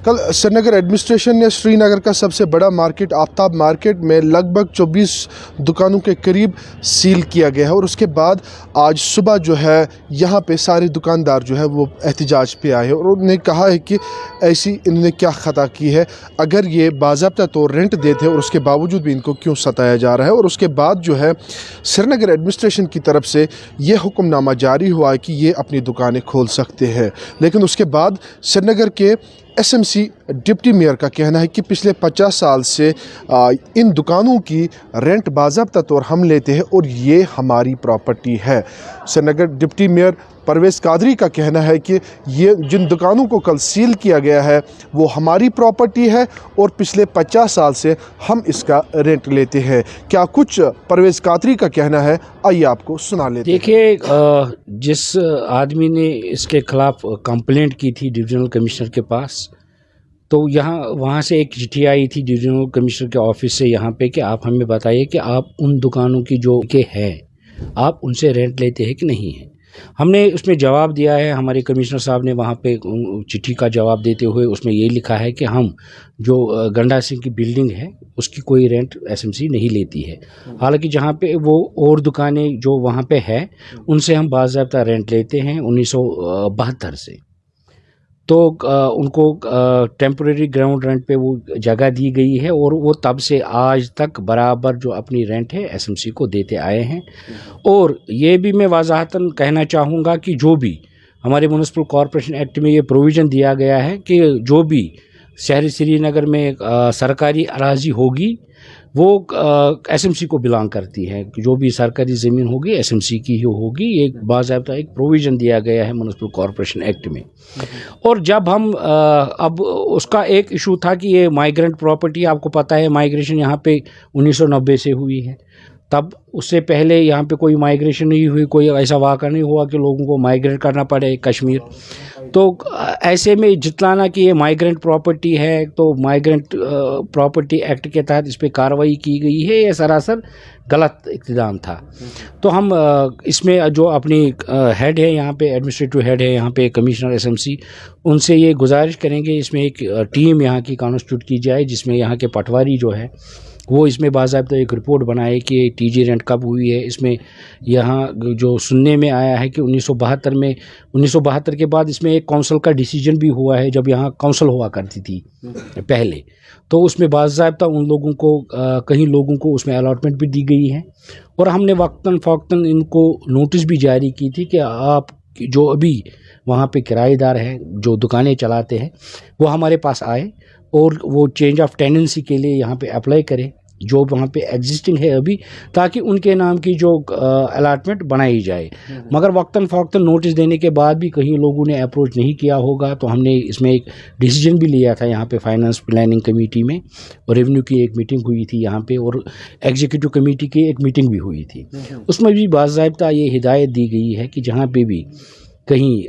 कल श्रीनगर एडमिनिस्ट्रेशन ने श्रीनगर का सबसे बड़ा मार्केट आफ्ताब मार्केट में लगभग 24 दुकानों के करीब सील किया गया है और उसके बाद आज सुबह जो है यहाँ पे सारे दुकानदार जो है वो एहतजाज पे आए हैं और उन्होंने कहा है कि ऐसी इन्होंने क्या ख़ता की है, अगर ये बाज़ाब्ता तौर रेंट देते हैं और उसके बावजूद भी इनको क्यों सताया जा रहा है। और उसके बाद जो है श्रीनगर एडमिनिस्ट्रेशन की तरफ से ये हुक्मनामा जारी हुआ है कि ये अपनी दुकानें खोल सकते हैं, लेकिन उसके बाद श्रीनगर के एसएमसी डिप्टी मेयर का कहना है कि पिछले 50 साल से इन दुकानों की रेंट बाज़ाब्ता तौर हम लेते हैं और ये हमारी प्रॉपर्टी है। श्रीनगर डिप्टी मेयर परवेज़ कादरी का कहना है कि ये जिन दुकानों को कल सील किया गया है वो हमारी प्रॉपर्टी है और पिछले 50 साल से हम इसका रेंट लेते हैं। क्या कुछ परवेज़ कादरी का कहना है, आइए आपको सुना लेते हैं। देखिए, जिस आदमी ने इसके खिलाफ कंप्लेंट की थी डिविजनल कमिश्नर के पास, तो वहाँ से एक चिट्ठी आई थी डिविजनल कमिश्नर के ऑफिस से यहाँ पे कि आप हमें बताइए कि आप उन दुकानों की जो के हैं आप उनसे रेंट लेते हैं कि नहीं है। हमने उसमें जवाब दिया है, हमारे कमिश्नर साहब ने वहाँ पे चिट्ठी का जवाब देते हुए उसमें ये लिखा है कि हम जो गंडा सिंह की बिल्डिंंग है उसकी कोई रेंट एसएमसी नहीं लेती है। हालांकि जहाँ पे वो और दुकानें जो वहाँ पे है उनसे हम बाज़ाब्ता रेंट लेते हैं 1972 से। तो उनको टेम्परेरी ग्राउंड रेंट पे वो जगह दी गई है और वो तब से आज तक बराबर जो अपनी रेंट है एसएमसी को देते आए हैं। और ये भी मैं वजाहतन कहना चाहूँगा कि जो भी हमारे म्युनिसिपल कॉरपोरेशन एक्ट में ये प्रोविज़न दिया गया है कि जो भी शहरी श्रीनगर में सरकारी अराजी होगी वो एसएमसी को बिलोंग करती है। जो भी सरकारी ज़मीन होगी एसएमसी की ही होगी। एक बाज़ाब्ता एक प्रोविज़न दिया गया है म्युनिसिपल कॉरपोरेशन एक्ट में। और जब हम अब उसका एक इशू था कि ये माइग्रेंट प्रॉपर्टी, आपको पता है माइग्रेशन यहाँ पे 1990 से हुई है, तब उससे पहले यहाँ पे कोई माइग्रेशन नहीं हुई, कोई ऐसा वाक़ा नहीं हुआ कि लोगों को माइग्रेट करना पड़े कश्मीर। तो ऐसे में जितलाना कि ये माइग्रेंट प्रॉपर्टी है तो माइग्रेंट प्रॉपर्टी एक्ट के तहत इस पर कार्रवाई की गई है, ये सरासर गलत इक़्तिदाम था। तो हम इसमें जो अपनी हेड है यहाँ पे, एडमिनिस्ट्रेटिव हेड है यहाँ पे कमिश्नर एसएमसी, उनसे ये गुजारिश करेंगे इसमें एक टीम यहाँ की कॉन्स्टिट्यूट की जाए जिसमें यहाँ के पटवारी जो है वो इसमें बाज़ाब्ता एक रिपोर्ट बनाए कि टीजी रेंट कब हुई है। इसमें यहाँ जो सुनने में आया है कि 1972 के बाद इसमें एक काउंसिल का डिसीजन भी हुआ है, जब यहाँ काउंसिल हुआ करती थी पहले, तो उसमें बाज़ाब्ता उन लोगों को कहीं लोगों को उसमें अलॉटमेंट भी दी गई है। और हमने वक्तन फ़ौक्तन इनको नोटिस भी जारी की थी कि आप जो अभी वहाँ पे किराएदार हैं जो दुकानें चलाते हैं वो हमारे पास आए और वो चेंज ऑफ टेनेंसी के लिए यहाँ पे अप्लाई करें जो वहाँ पे एग्जिस्टिंग है अभी, ताकि उनके नाम की जो अलॉटमेंट बनाई जाए। मगर वक्तन फ़ौक्तन नोटिस देने के बाद भी कहीं लोगों ने अप्रोच नहीं किया होगा, तो हमने इसमें एक डिसीजन भी लिया था यहाँ पे फाइनेंस प्लानिंग कमेटी में, और रेवेन्यू की एक मीटिंग हुई थी यहाँ पे, और एग्जीक्यूटिव कमेटी की एक मीटिंग भी हुई थी। उसमें भी बाज़ाब्ता ये हिदायत दी गई है कि जहाँ पे भी कहीं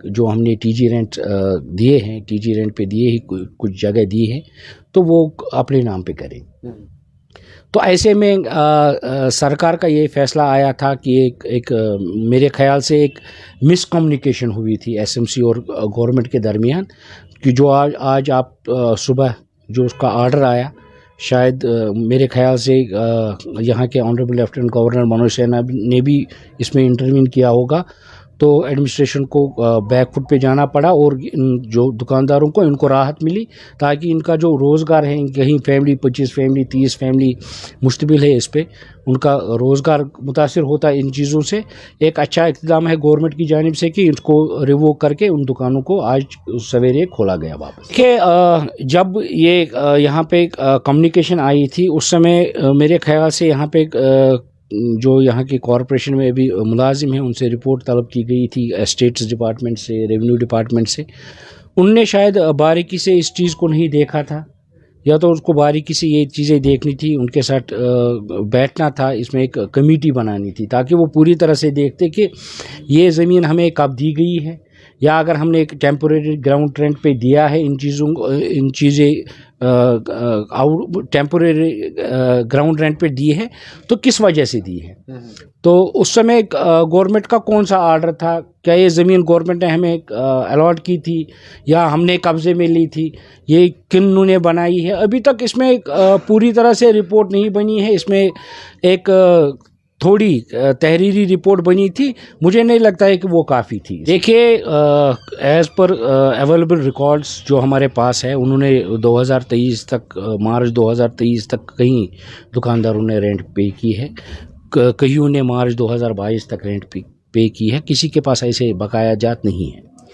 जो हमने टीजी रेंट दिए हैं, टीजी रेंट पे दिए ही कुछ जगह दी है, तो वो अपने नाम पे करें। तो ऐसे में सरकार का ये फैसला आया था कि एक मेरे ख्याल से एक मिसकम्युनिकेशन हुई थी एसएमसी और गवर्नमेंट के दरमियान, कि जो आज आप सुबह जो उसका ऑर्डर आया, शायद मेरे ख्याल से यहाँ के honourable lieutenant governor Manoj Sinha ने भी इसमें इंटरवीन किया होगा, तो एडमिनिस्ट्रेशन को बैकफुट पे जाना पड़ा और जो दुकानदारों को इनको राहत मिली, ताकि इनका जो रोज़गार है, कहीं फैमिली 25 फैमिली 30 फैमिली मुश्तमिल है, इस पे उनका रोज़गार मुतासिर होता है इन चीज़ों से। एक अच्छा इक़्तिदाम है गवर्नमेंट की जानिब से कि इसको रिवोक करके उन दुकानों को आज सवेरे खोला गया वापस। कि जब ये यहाँ पे कम्युनिकेशन आई थी उस समय मेरे ख्याल से यहाँ पे जो यहाँ की कॉरपोरेशन में भी मुलाजिम हैं उनसे रिपोर्ट तलब की गई थी, स्टेट्स डिपार्टमेंट से, रेवेन्यू डिपार्टमेंट से। उनने शायद बारीकी से इस चीज़ को नहीं देखा था, या तो उसको बारीकी से ये चीज़ें देखनी थी, उनके साथ बैठना था, इसमें एक कमेटी बनानी थी ताकि वो पूरी तरह से देखते कि ये ज़मीन हमें कब दी गई है, या अगर हमने एक टेम्पोरेरी ग्राउंड रेंट पे दिया है इन चीज़ें टेम्पोरेरी ग्राउंड रेंट पे दी है, तो किस वजह से दी है? तो उस समय गवर्नमेंट का कौन सा ऑर्डर था? क्या ये ज़मीन गवर्नमेंट ने हमें अलॉट की थी या हमने कब्ज़े में ली थी? ये किन्हों ने बनाई है? अभी तक इसमें पूरी तरह से रिपोर्ट नहीं बनी है। इसमें एक थोड़ी तहरीरी रिपोर्ट बनी थी, मुझे नहीं लगता है कि वो काफ़ी थी। देखिए, एज़ पर अवेलेबल रिकॉर्ड्स जो हमारे पास है, उन्होंने 2023 तक, मार्च 2023 तक कई दुकानदारों ने रेंट पे की है, कईयों ने मार्च 2022 तक रेंट पे की है, किसी के पास ऐसे बकाया जात नहीं है।